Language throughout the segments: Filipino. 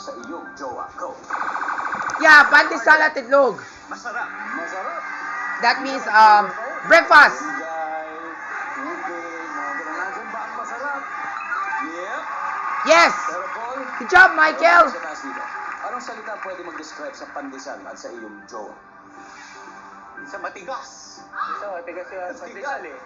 sa iyong jowa. Go! Yeah, pandesal at itlog. Masarap. Masarap. That means, breakfast. Bigay. Ube. Mga ganun. Nandyan ba ang masarap? Yep. Yes. Pero Paul, Good job, Michael. sa taas dito. Anong salita ang pwede mag-describe sa pandesal at sa iyong jowa? Sa matigas. Sa matigas yung pandesal eh.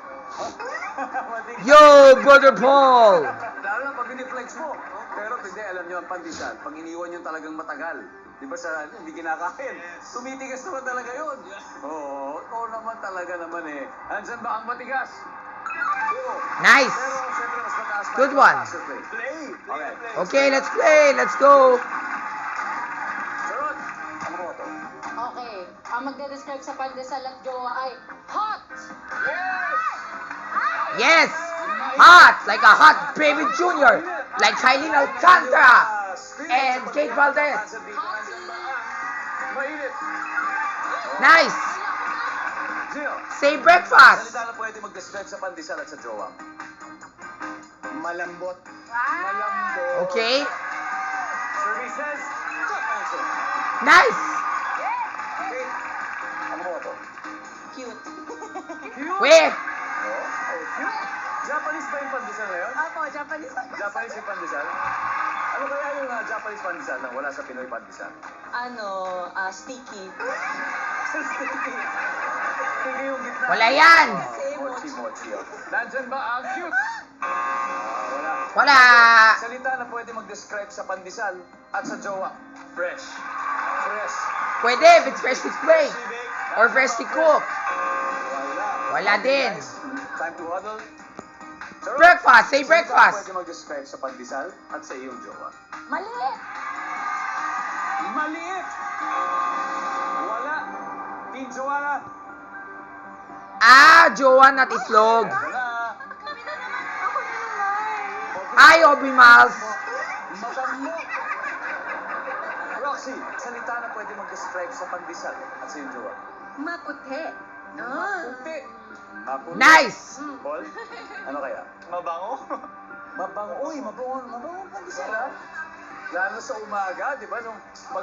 Matigas. Yo, Brother Paul. Lalo na pag in-flex mo. Pero hindi, alam nyo, ang pandesal, pag iniwan yung talagang matagal, di ba sa hindi kinakain, tumitigas naman talaga yun. Oo naman talaga naman eh. Andyan ba ang matigas? Oo. Nice. Pero syempre mas mataas pa. Good yung one. faster play. Okay. Okay, let's play. Let's go. Charot, ano mo to? Okay. Ang magde-describe sa pandesal at jowa ay hot! Yes. Hot, like a hot baby junior. Like Kylie Alcantara and Kate Valdez. Mainit. Nice. Gio, Say breakfast. salita na pwede mag-describe sa pandesal at sa jowa. Malambot. Okay. Services. Top answer. Nice. Okay. Ano mo to? Cute. Cute. Where? Cute. Japanese ba yung pandesal na yun? Opo, Japanese. Japanese yung pandesal? Ano kaya yung Japanese pandesal na wala sa Pinoy pandesal? Sticky. Sticky. Sticky yung gitna. Wala yan. Mochi. Nandyan ba ang cute? Wala. Wala. Salita na pwede mag-describe sa pandesal at sa jowa. Fresh. Fresh. Pwede if it's freshly baked or freshly cooked. Wala din. Time to huddle. Charot. Breakfast. Say Salita breakfast. pwede mag-describe sa pandesal at sa iyong jowa. Maliit. Maliit. Wala. Team Joanna. Jowa at itlog. Wala. Kami na naman. Ako na naman. Ay, Aubrey Miles. Matambo. Roxy, salita na pwede mag-describe sa pandesal at sa iyong jowa. Maputi. Maputi. Maputi. Nice. Paul, ano kaya? Mabango. Mabango. Uy, mabango ang pandesal ha. Lalo sa umaga, di ba? Nung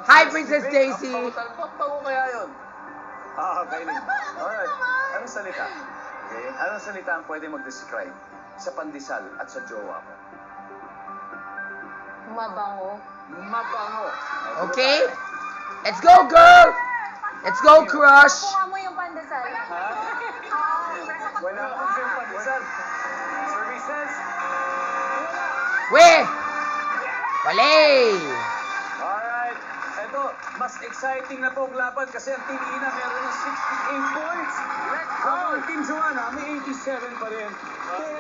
Hi, Princess Daisy. Pabango kaya yun? Kailing. Alright. Anong salita? Okay. Anong salita ang pwede mag-describe sa pandesal at sa jowa mo? Mabango. Mabango. Okay. Let's go, girl. Let's go, crush. Kuha mo yung pandesal. Ha? Wala akong yung pandesal. Services? Where? Wale. Alright. Ito, mas exciting na po ang laban kasi ang Team Ina meron ng 68 points. Habang ang Team Joanna may 87 pa rin.